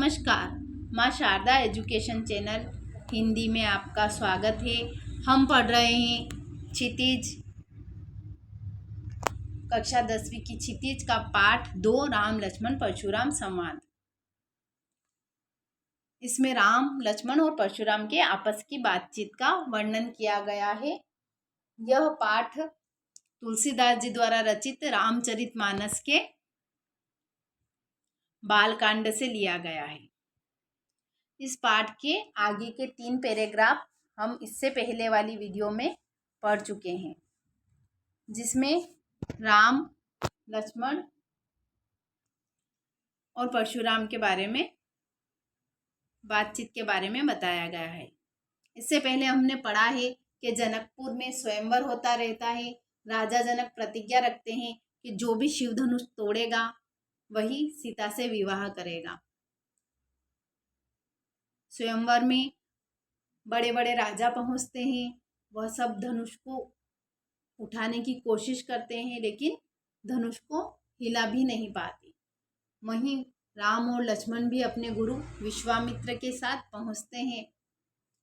नमस्कार, माँ Sharda education channel Hindi में आपका स्वागत है। हम पढ़ रहे हैं क्षितिज, कक्षा 10वीं की क्षितिज का पाठ 2 राम लक्ष्मण परशुराम संवाद। इसमें राम, लक्ष्मण और परशुराम के आपस की बातचीत का वर्णन किया गया है। यह पाठ तुलसीदास जी द्वारा रचित रामचरितमानस के बालकांड से लिया गया है। इस पाठ के आगे के 3 पैराग्राफ हम इससे पहले वाली वीडियो में पढ़ चुके हैं, जिसमें राम, लक्ष्मण और परशुराम के बारे में बातचीत के बारे में बताया गया है। इससे पहले हमने पढ़ा है कि जनकपुर में स्वयंवर होता रहता है। राजा जनक प्रतिज्ञा रखते हैं कि जो भी शिव धनुष तोड़ेगा वही सीता से विवाह करेगा। स्वयंवर में बड़े बड़े राजा पहुंचते हैं। वह सब धनुष को उठाने की कोशिश करते हैं, लेकिन धनुष को हिला भी नहीं पाते। वहीं राम और लक्ष्मण भी अपने गुरु विश्वामित्र के साथ पहुंचते हैं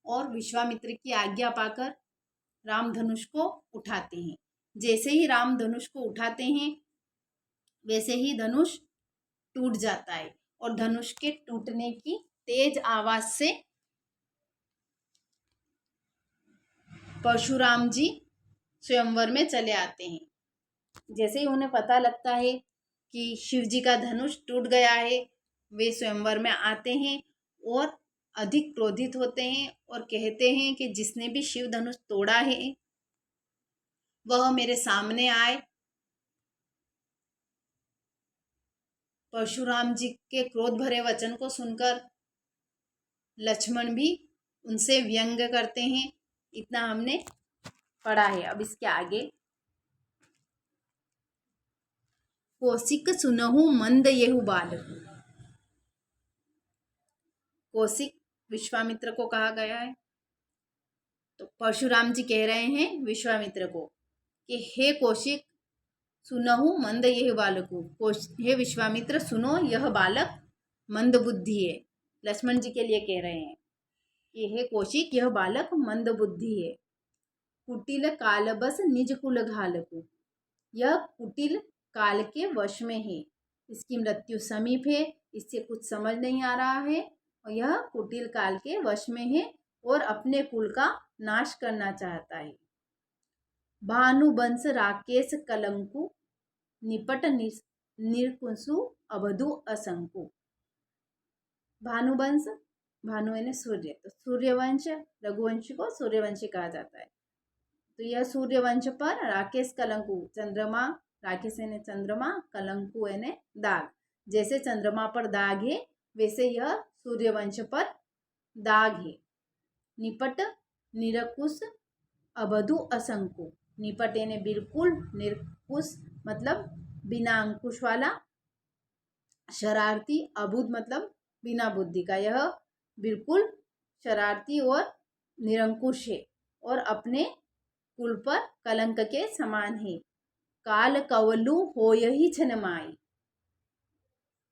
और विश्वामित्र की आज्ञा पाकर राम धनुष को उठाते हैं। जैसे ही राम धनुष को उठाते हैं वैसे ही धनुष टूट जाता है और धनुष के टूटने की तेज आवाज से परशुराम जी स्वयंवर में चले आते हैं। जैसे ही उन्हें पता लगता है कि शिव जी का धनुष टूट गया है, वे स्वयंवर में आते हैं और अधिक क्रोधित होते हैं और कहते हैं कि जिसने भी शिव धनुष तोड़ा है वह मेरे सामने आए। परशुराम जी के क्रोध भरे वचन को सुनकर लक्ष्मण भी उनसे व्यंग करते हैं। इतना हमने पढ़ा है। अब इसके आगे, कौशिक सुनहु मंद येहु बालक। कौशिक विश्वामित्र को कहा गया है। तो परशुराम जी कह रहे हैं विश्वामित्र को कि हे कौशिक, सुनहु मंद यह बालकु। हे विश्वामित्र, सुनो, यह बालक मंद बुद्धि है। लक्ष्मण जी के लिए कह रहे हैं कि हे कौशिक, यह बालक मंद बुद्धि है। कुटिल काल बस निज कुल घालकु। यह कुटिल काल के वश में है। इसकी मृत्यु समीप है, इससे कुछ समझ नहीं आ रहा है और यह कुटिल काल के वश में है और अपने कुल का नाश करना चाहता है। भानुवंश राकेश कलंकु, निपट निरकुंसु अवधु असंकु। भानुवंश, भानु यानी सूर्य, तो सूर्यवंश, रघुवंश को सूर्यवंशी कहा जाता है। तो यह सूर्यवंश पर राकेश कलंकु, चंद्रमा, राकेश यानी चंद्रमा, कलंकु यानी दाग। जैसे चंद्रमा पर दाग है वैसे यह सूर्यवंश पर दाग है। निपट निरकुश अवधु असंकु। निपट यानी बिल्कुल, निरकुश मतलब बिना अंकुश वाला, शरारती, अबुध मतलब बिना बुद्धि का। यह बिल्कुल शरारती और निरंकुश है और अपने कुल पर कलंक के समान है। काल कवलु होयहि छन माई,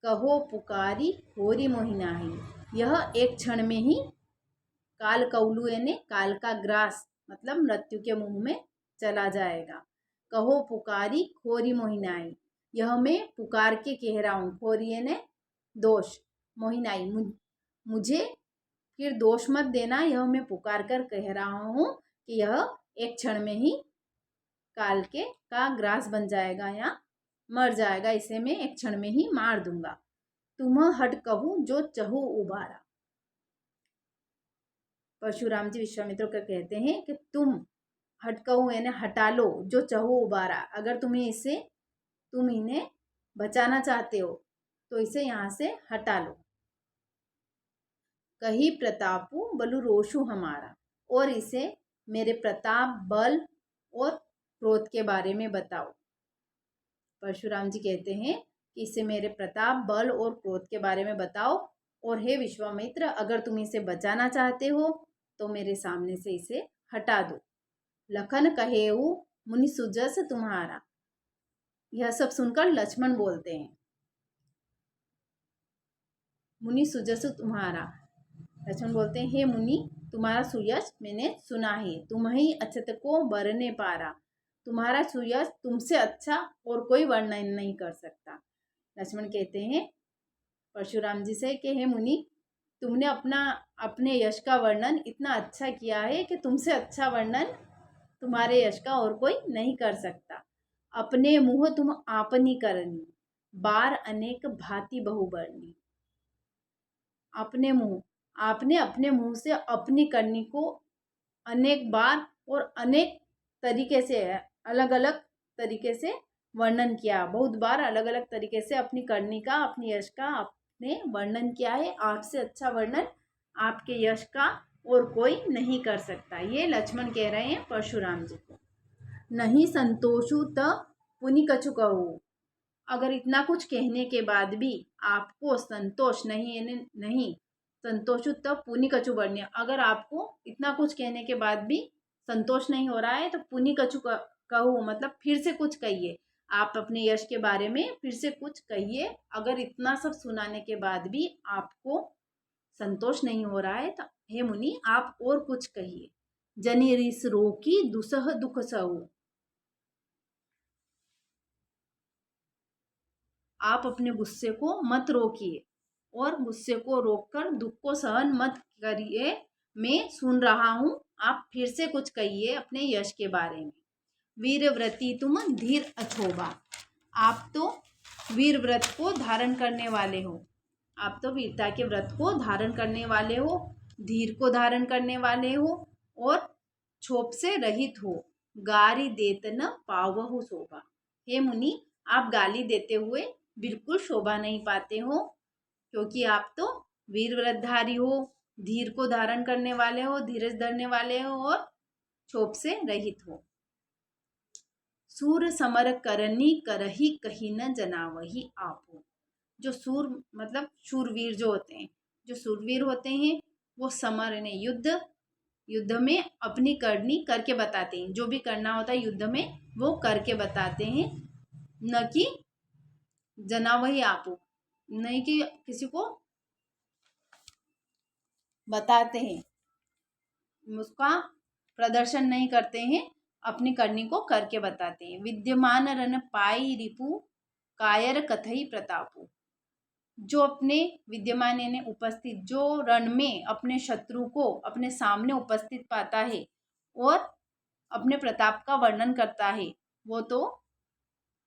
कहो पुकारी होरी मोहिनाही। यह एक क्षण में ही काल कौलू यानी काल का ग्रास मतलब मृत्यु के मुंह में चला जाएगा। कहो पुकारी खोरी मोहिनाई, यह मैं पुकार के कह रहा हूँ। खोरी यानी दोष, मोहिनाई मुझे फिर दोष मत देना। यह मैं पुकार कर कह रहा हूँ कि यह एक क्षण में ही काल के का ग्रास बन जाएगा या मर जाएगा। इसे मैं एक क्षण में ही मार दूंगा। तुम हट कहूँ जो चहु उबारा। परशुराम जी विश्वामित्र को कहते हैं कि तुम हट कहूँ यानी हटा लो, जो चहु उबारा। अगर तुम इन्हें बचाना चाहते हो तो इसे यहाँ से हटा लो। कही प्रतापु बलु रोषु हमारा, और इसे मेरे प्रताप, बल और क्रोध के बारे में बताओ। परशुराम जी कहते हैं कि इसे मेरे प्रताप, बल और क्रोध के बारे में बताओ। और हे विश्वामित्र, अगर तुम इसे बचाना चाहते हो तो मेरे सामने से इसे हटा दो। लखन कहेऊ मुनि सुजस तुम्हारा। यह सब सुनकर लक्ष्मण बोलते हैं, मुनि सुजसु तुम्हारा। लक्ष्मण बोलते हैं, हे मुनि, तुम्हारा सुयश मैंने सुना है। तुम ही अछत को बरने पारा। तुम्हारा सुयश तुमसे अच्छा और कोई वर्णन नहीं कर सकता। लक्ष्मण कहते हैं परशुराम जी से कि हे मुनि, तुमने अपने यश का वर्णन इतना अच्छा किया है कि तुमसे अच्छा वर्णन तुम्हारे यश का और कोई नहीं कर सकता। अपने मुँह तुम आपनी करनी, बार अनेक भांति बहुबरनी। अपने मुँह, आपने अपने मुँह से अपनी करनी को अनेक बार और अनेक तरीके से, अलग अलग तरीके से वर्णन किया। बहुत बार अलग अलग तरीके से अपनी करनी का, अपनी यश का आपने वर्णन किया है। आपसे अच्छा वर्णन आपके यश का और कोई नहीं कर सकता। ये लक्ष्मण कह रहे हैं परशुराम जी को। नहीं संतोषु त पुनि कछु कहूँ। अगर इतना कुछ कहने के बाद भी आपको संतोष नहीं संतोषु तब पुनि कछु बढ़ने। अगर आपको इतना कुछ कहने के बाद भी संतोष नहीं हो रहा है तो पुनि कछु कहो, मतलब फिर से कुछ कहिए। आप अपने यश के बारे में फिर से कुछ कहिए। अगर इतना सब सुनाने के बाद भी आपको संतोष नहीं हो रहा है तो हे मुनि, आप और कुछ कहिए। जनि रिस रोकी दुसह दुख सहु। आप अपने गुस्से को मत रोकिए और गुस्से को रोककर दुख को सहन मत करिए। मैं सुन रहा हूँ, आप फिर से कुछ कहिए अपने यश के बारे में। वीर व्रती तुम धीर अछोबा। आप तो वीर व्रत को धारण करने वाले हो। आप तो वीरता के व्रत को धारण करने वाले हो, धीर को धारण करने वाले हो और क्षोभ से रहित हो। गारी देत न पावहु शोभा। हे मुनि, आप गाली देते हुए बिल्कुल शोभा नहीं पाते हो, क्योंकि आप तो वीर व्रतधारी हो, धीर को धारण करने वाले हो, धीरज धरने वाले हो और क्षोभ से रहित हो। सूर समर करनी करही कही न जनावही आपो। जो सूर मतलब शूरवीर जो होते हैं, जो शूरवीर होते हैं वो समर ने युद्ध में अपनी करनी करके बताते हैं। जो भी करना होता है युद्ध में वो करके बताते हैं, न कि जनावही आपो, नहीं कि किसी को बताते हैं, उसका प्रदर्शन नहीं करते हैं, अपनी करनी को करके बताते हैं। विद्यमान रन पाई रिपु कायर कथई प्रतापु। जो अपने विद्यमान यानी उपस्थित, जो रण में अपने शत्रु को अपने सामने उपस्थित पाता है और अपने प्रताप का वर्णन करता है, वो तो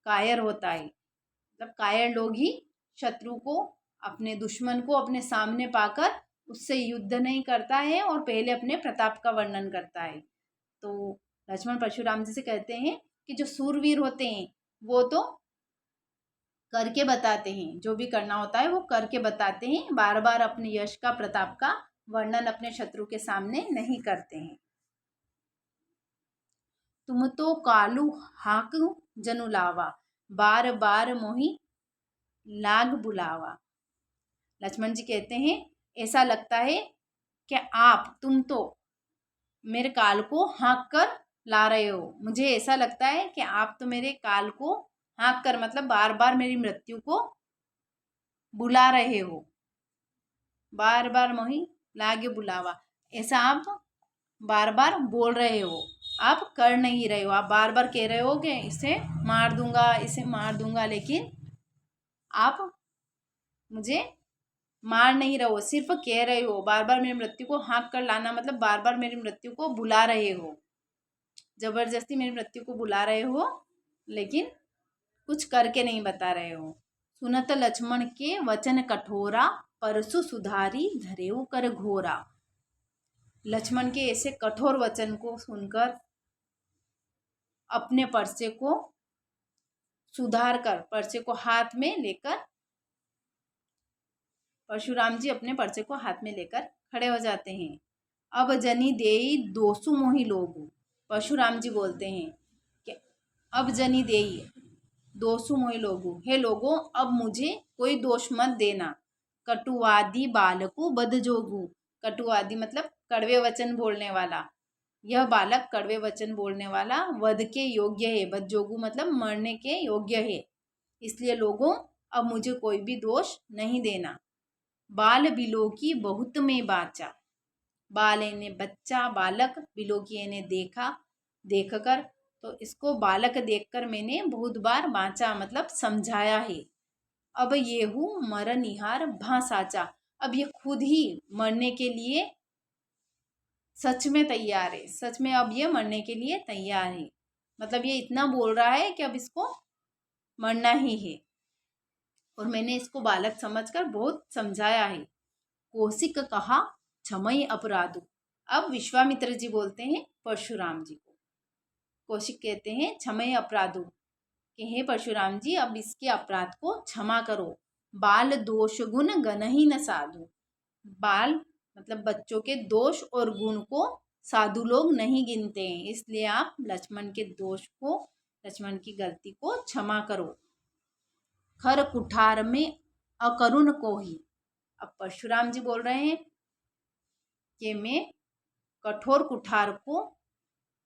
कायर होता है। मतलब कायर लोग ही शत्रु को, अपने दुश्मन को अपने सामने पाकर उससे युद्ध नहीं करता है और पहले अपने प्रताप का वर्णन करता है। तो लक्ष्मण परशुराम जी से कहते हैं कि जो सूरवीर होते हैं वो तो करके बताते हैं, जो भी करना होता है वो करके बताते हैं, बार बार अपने यश का, प्रताप का वर्णन अपने शत्रु के सामने नहीं करते हैं। तुम तो कालू हाक जनु लावा, बार बार मोही लाग बुलावा। लक्ष्मण जी कहते हैं ऐसा लगता है कि तुम तो मेरे काल को हाँक कर ला रहे हो। मुझे ऐसा लगता है कि आप तो मेरे काल को हाँक कर, मतलब बार बार मेरी मृत्यु को बुला रहे हो। बार बार मोही लागे बुलावा, ऐसा आप बार बार बोल रहे हो, आप कर नहीं रहे हो। आप बार बार कह रहे हो कि इसे मार दूंगा, इसे मार दूंगा, लेकिन आप मुझे मार नहीं रहे हो, सिर्फ कह रहे हो। बार बार मेरी मृत्यु को हाँक कर लाना मतलब बार बार मेरी मृत्यु को बुला रहे हो, जबरदस्ती मेरी मृत्यु को बुला रहे हो, लेकिन कुछ करके नहीं बता रहे हो। सुनत लक्ष्मण के वचन कठोरा, परसु सुधारी धरेऊ कर घोरा। लक्ष्मण के ऐसे कठोर वचन को सुनकर अपने परसे को सुधार कर, परसे को हाथ में लेकर, परशुराम जी अपने परसे को हाथ में लेकर खड़े हो जाते हैं। अब जनी देई दोसु मोहि लोगु। परशुराम जी बोलते हैं कि अब जनी देई दोसु मोहि लोगु, हे लोगों अब मुझे कोई दोष मत देना। कटुवादी बालकु बद जोगु। कटुवादी मतलब कड़वे वचन बोलने वाला। यह बालक कड़वे वचन बोलने वाला वध के योग्य है। बद जोगु मतलब मरने के योग्य है। इसलिए लोगों अब मुझे कोई भी दोष नहीं देना। बाल बिलो की बहुत में बाचा। बाल यानी बच्चा, बालक, बिलो की यानी देखा, देखकर। तो इसको बालक देखकर मैंने बहुत बार बाँचा मतलब समझाया है। अब ये हूँ मरनिहार भा साचा। अब ये खुद ही मरने के लिए सच में तैयार है। सच में अब ये मरने के लिए तैयार है। मतलब ये इतना बोल रहा है कि अब इसको मरना ही है। और मैंने इसको बालक समझकर बहुत समझाया है। कौशिक कहा क्षमय अपराधु। अब विश्वामित्र जी बोलते हैं परशुराम जी को। कौशिक कहते हैं क्षमय अपराधु कि हे परशुराम जी अब इसके अपराध को क्षमा करो। बाल दोष गुण गनहि न साधु। बाल मतलब बच्चों के दोष और गुण को साधु लोग नहीं गिनते हैं, इसलिए आप लक्ष्मण के दोष को, लक्ष्मण की गलती को क्षमा करो। खर कुठार में अकरुण को ही। अब परशुराम जी बोल रहे हैं कि मैं कठोर कुठार को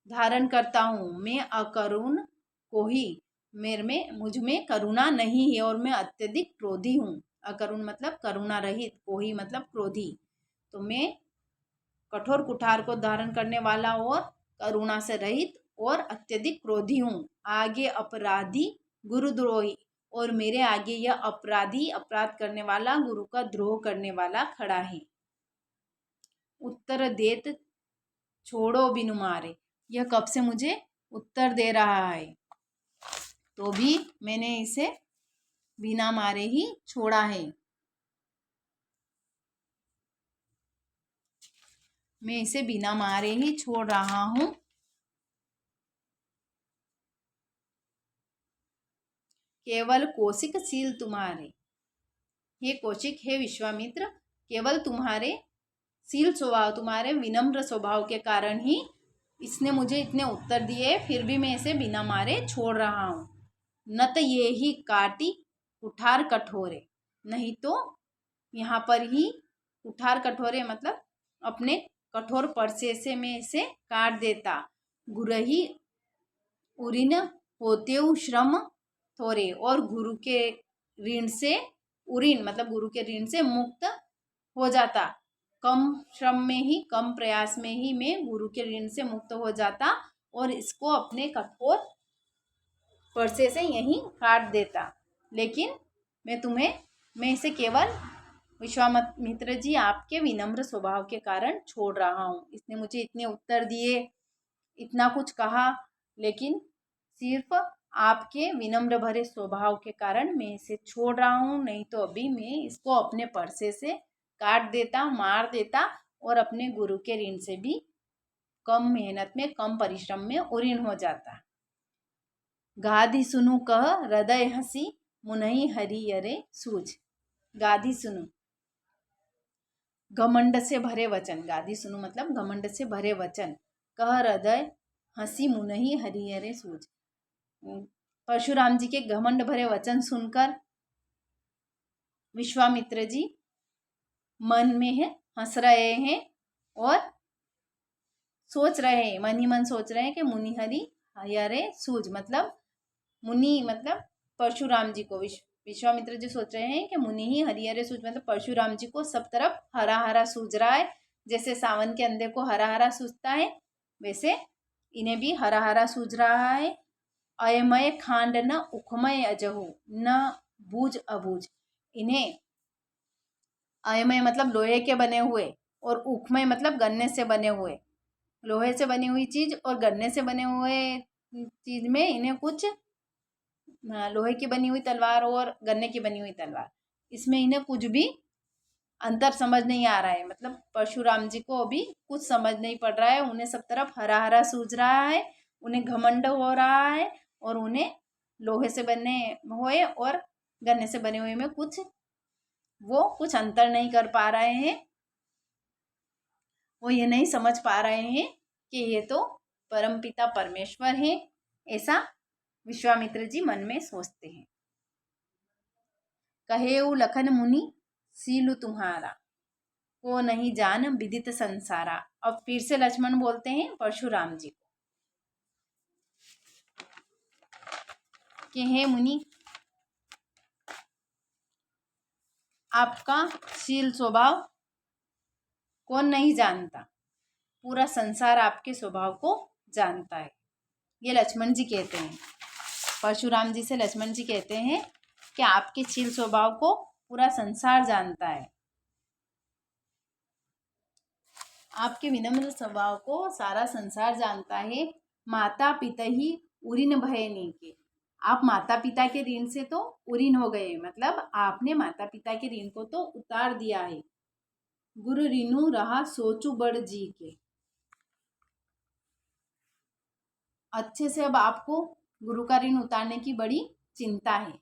धारण करता हूँ, मैं अकरुण को ही, मेरे में मुझ में करुणा नहीं है और मैं अत्यधिक क्रोधी हूँ। अकरुण मतलब करुणा रहित, को ही मतलब क्रोधी। तो मैं कठोर कुठार को धारण करने वाला और करुणा से रहित और अत्यधिक क्रोधी हूँ। आगे अपराधी गुरुद्रोही, और मेरे आगे यह अपराधी, अपराध करने वाला, गुरु का द्रोह करने वाला खड़ा है। उत्तर देत छोड़ो बिनु मारे। यह कब से मुझे उत्तर दे रहा है, तो भी मैंने इसे बिना मारे ही छोड़ा है। मैं इसे बिना मारे ही छोड़ रहा हूँ। केवल कौशिक शील तुम्हारे। हे कौशिक, हे विश्वामित्र, केवल तुम्हारे शील स्वभाव, तुम्हारे विनम्र स्वभाव के कारण ही इसने मुझे इतने उत्तर दिए, फिर भी मैं इसे बिना मारे छोड़ रहा हूँ। न तो ये ही काटी कुठार कठोरे। नहीं तो यहाँ पर ही कुठार कठोरे मतलब अपने कठोर परसे से मैं इसे काट देता। गुरही उरिन होते श्रम थोरे। और गुरु के ऋण से, उरिन मतलब गुरु के ऋण से मुक्त हो जाता। कम श्रम में ही, कम प्रयास में ही मैं गुरु के ऋण से मुक्त हो जाता और इसको अपने कठोर परसे से यहीं काट देता। लेकिन मैं इसे केवल विश्वामित्र जी आपके विनम्र स्वभाव के कारण छोड़ रहा हूँ। इसने मुझे इतने उत्तर दिए, इतना कुछ कहा, लेकिन सिर्फ आपके विनम्र भरे स्वभाव के कारण मैं इसे छोड़ रहा हूँ। नहीं तो अभी मैं इसको अपने परसे से काट देता, मार देता और अपने गुरु के ऋण से भी कम मेहनत में, कम परिश्रम में उऋण हो जाता। गाधी सुनु कह हृदय हसी, मुनहि हरियरे सूझ। गाधी सुनु, घमंड से भरे वचन। गाधी सुनु मतलब घमंड से भरे वचन। कह हृदय हंसी, मुनहि हरियरे सूझ। परशुराम जी के घमंड भरे वचन सुनकर विश्वामित्र जी मन में है हंस रहे हैं और सोच रहे हैं, मन ही मन सोच रहे हैं कि मुनि हरि हरियरे सूझ मतलब मुनि मतलब परशुराम जी को, विश्वामित्र जी सोच रहे हैं कि मुनि ही हरिहरे सूझ मतलब परशुराम जी को सब तरफ हरा हरा सूझ रहा है। जैसे सावन के अंधे को हरा हरा सूझता है, वैसे इन्हें भी हरा हरा सूझ रहा है। अयमय खांड न उखमय अजहु, न बूझ अबूझ। इन्हें अयमय मतलब लोहे के बने हुए और उखमय मतलब गन्ने से बने हुए, लोहे से बनी हुई चीज और गन्ने से बने हुए चीज में इन्हें कुछ, लोहे की बनी हुई तलवार और गन्ने की बनी हुई तलवार, इसमें इन्हें कुछ भी अंतर समझ नहीं आ रहा है। मतलब परशुराम जी को अभी कुछ समझ नहीं पड़ रहा है। उन्हें सब तरफ हरा हरा सूझ रहा है, उन्हें घमंड हो रहा है और उन्हें लोहे से बने हुए और गन्ने से बने हुए में कुछ अंतर नहीं कर पा रहे हैं। वो ये नहीं समझ पा रहे हैं कि ये तो परमपिता परमेश्वर है। ऐसा विश्वामित्र जी मन में सोचते हैं। कहेऊ लखन मुनि सीलु तुम्हारा, को नहीं जान विदित संसारा। अब फिर से लक्ष्मण बोलते हैं परशुराम जी को कि हे मुनि, आपका शील स्वभाव कौन नहीं जानता, पूरा संसार आपके स्वभाव को जानता है। ये लक्ष्मण जी कहते हैं, परशुराम जी से लक्ष्मण जी कहते हैं कि आपके शील स्वभाव को पूरा संसार जानता है, आपके विनम्र स्वभाव को सारा संसार जानता है। माता पिता ही उरीन भय नीके, आप माता पिता के ऋण से तो उरीन हो गए, मतलब आपने माता पिता के ऋण को तो उतार दिया है। गुरु ऋणु रहा सोचू बड़ जी के, अच्छे से अब आपको गुरु का ऋण उतारने की बड़ी चिंता है।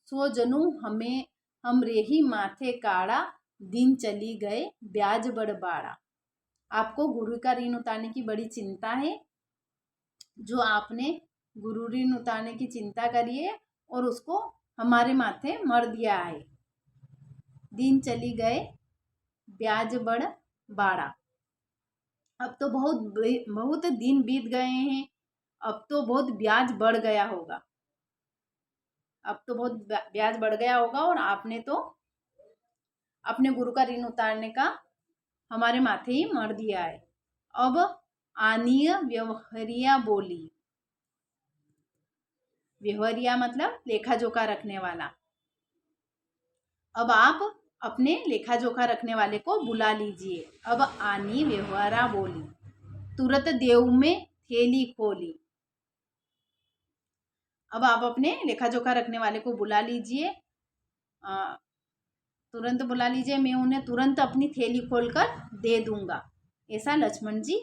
सो जनू हमें हमरे ही माथे काड़ा, दिन चली गए ब्याज बड़ बाड़ा। आपको गुरु का ऋण उतारने की बड़ी चिंता है, जो आपने गुरु ऋण उतारने की चिंता करी है और उसको हमारे माथे मर दिया है। दिन चली गए ब्याज बड़ बाड़ा, अब तो बहुत दिन बीत गए हैं, अब तो बहुत ब्याज बढ़ गया होगा, अब तो बहुत ब्याज बढ़ गया होगा और आपने तो अपने गुरु का ऋण उतारने का हमारे माथे ही मर दिया है। अब आनीय व्यवहारिया बोली, व्यवहारिया मतलब लेखा जोखा रखने वाला। अब आप अपने लेखा जोखा रखने वाले को बुला लीजिए। अब आनी व्यवहारा बोली, तुरंत देव में थैली खोली। अब आप अपने लेखा जोखा रखने वाले को बुला लीजिए, तुरंत बुला लीजिए, मैं उन्हें तुरंत अपनी थैली खोलकर दे दूंगा। ऐसा लक्ष्मण जी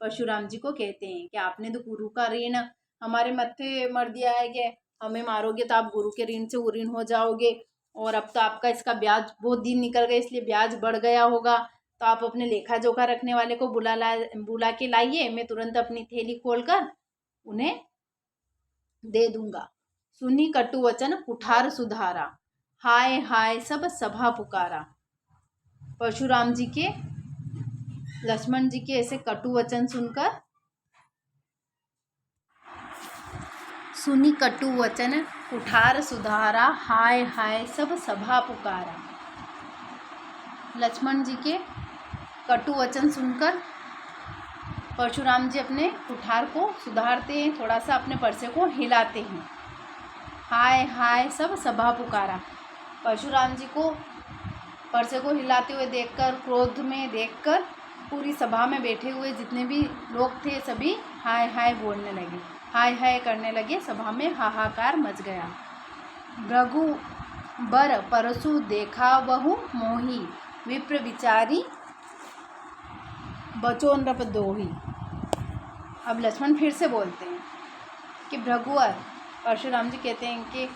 परशुराम जी को कहते हैं कि आपने तो गुरु का ऋण हमारे मत्थे मर दिया है, कि हमें मारोगे तो आप गुरु के ऋण से उऋण हो जाओगे, और अब तो आपका इसका ब्याज बहुत दिन निकल गए, इसलिए ब्याज बढ़ गया होगा, तो आप अपने लेखा जोखा रखने वाले को बुला के लाइए, मैं तुरंत अपनी थैली खोलकर उन्हें दे दूंगा। सुनी कटु वचन कुठार सुधारा, हाय हाय सब सभा पुकारा। परशुराम जी के लक्ष्मण जी के ऐसे कटु वचन सुनकर, सुनी कटु वचन कुठार सुधारा, हाय हाय सब सभा पुकारा। लक्ष्मण जी के कटु वचन सुनकर परशुराम जी अपने कुठार को सुधारते हैं, थोड़ा सा अपने परसे को हिलाते हैं। हाय हाय सब सभा पुकारा, परशुराम जी को परसे को हिलाते हुए देखकर, क्रोध में देखकर पूरी सभा में बैठे हुए जितने भी लोग थे सभी हाय हाय बोलने लगे, हाय हाय करने लगे, सभा में हाहाकार मच गया। भृगु बर परसु देखा बहु मोही, विप्र विचारी बचो नृप दोही। अब लक्ष्मण फिर से बोलते हैं कि भृगुवर, परशुराम जी कहते हैं कि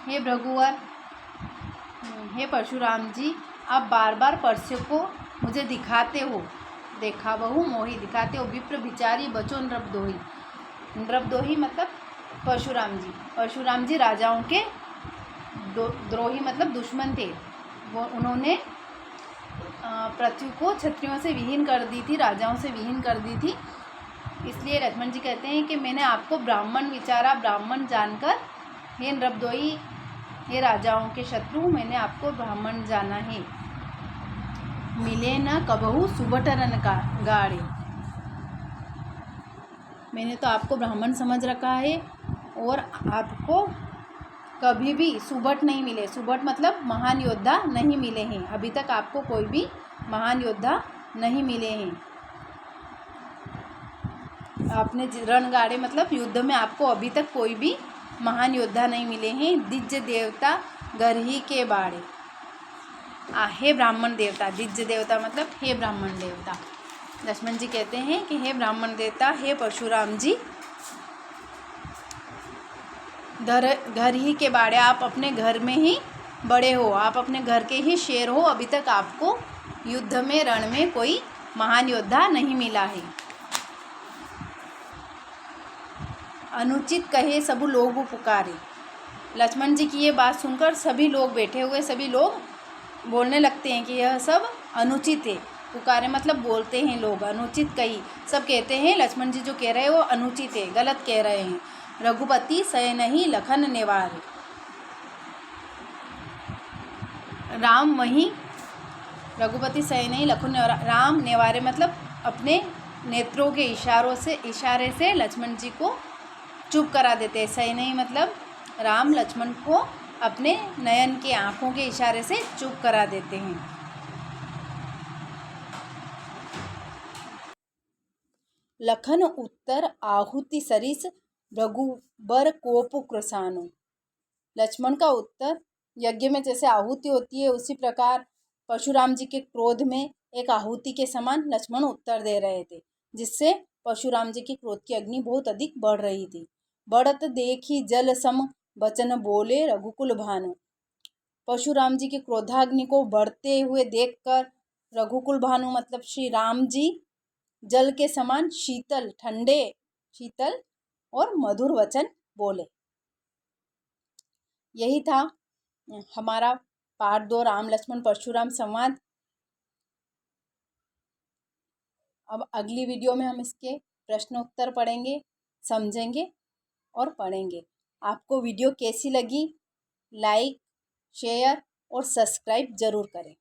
हे भृगुवर, हे परशुराम जी, आप बार बार परसे को मुझे दिखाते हो, देखा बहु मोही दिखाते हो, विप्र विचारी बचो नृपदोही। नृपदोही मतलब परशुराम जी राजाओं के द्रोही मतलब दुश्मन थे, वो उन्होंने पृथ्वी को क्षत्रियों से विहीन कर दी थी, राजाओं से विहीन कर दी थी। इसलिए लक्ष्मण जी कहते हैं कि मैंने आपको ब्राह्मण विचारा, ब्राह्मण जानकर, हे नृपदोही, हे राजाओं के शत्रु, मैंने आपको ब्राह्मण जाना है। मिले न कबहू सुबटरन का गाड़े, मैंने तो आपको ब्राह्मण समझ रखा है और आपको कभी भी सुबट नहीं मिले। सुबट मतलब महान योद्धा नहीं मिले हैं, अभी तक आपको कोई भी महान योद्धा नहीं मिले हैं। आपने रणगाड़े मतलब युद्ध में आपको अभी तक कोई भी महान योद्धा नहीं मिले हैं। दिज्य देवता गरही के बाड़े, हे ब्राह्मण देवता, दिज्य देवता मतलब हे ब्राह्मण देवता। लक्ष्मण जी कहते हैं कि हे ब्राह्मण देवता, हे परशुराम जी, घर ही के बाड़े, आप अपने घर में ही बड़े हो, आप अपने घर के ही शेर हो, अभी तक आपको युद्ध में रण में कोई महान योद्धा नहीं मिला है। अनुचित कहे सब लोग पुकारे, लक्ष्मण जी की ये बात सुनकर सभी लोग बैठे हुए सभी लोग बोलने लगते हैं कि यह सब अनुचित है, पुकारे मतलब बोलते हैं लोग, अनुचित कही, सब कहते हैं लक्ष्मण जी जो कह रहे हैं वो अनुचित है, गलत कह रहे हैं। रघुपति सह नहीं लखन नेवार, राम वहीं, रघुपति सह नहीं लखन नेवार, राम नेवारे मतलब अपने नेत्रों के इशारे से लक्ष्मण जी को चुप करा देते हैं। सही नहीं मतलब राम लक्ष्मण को अपने नयन के आँखों के इशारे से चुप करा देते हैं। लखन उत्तर आहुति सरिस रघुबर कोप कृसानो, लक्ष्मण का उत्तर यज्ञ में जैसे आहुति होती है उसी प्रकार परशुराम जी के क्रोध में एक आहुति के समान लक्ष्मण उत्तर दे रहे थे, जिससे परशुराम जी की क्रोध की अग्नि बहुत अधिक बढ़ रही थी। बढ़त देखी जल सम बचन बोले रघुकुल भानु, परशुराम जी की क्रोधाग्नि को बढ़ते हुए देखकर रघुकुल भानु मतलब श्री राम जी जल के समान शीतल, ठंडे, शीतल और मधुर वचन बोले। यही था हमारा पार्ट 2 राम लक्ष्मण परशुराम संवाद। अब अगली वीडियो में हम इसके प्रश्नोत्तर पढ़ेंगे, समझेंगे और पढ़ेंगे। आपको वीडियो कैसी लगी? लाइक, शेयर और सब्सक्राइब ज़रूर करें।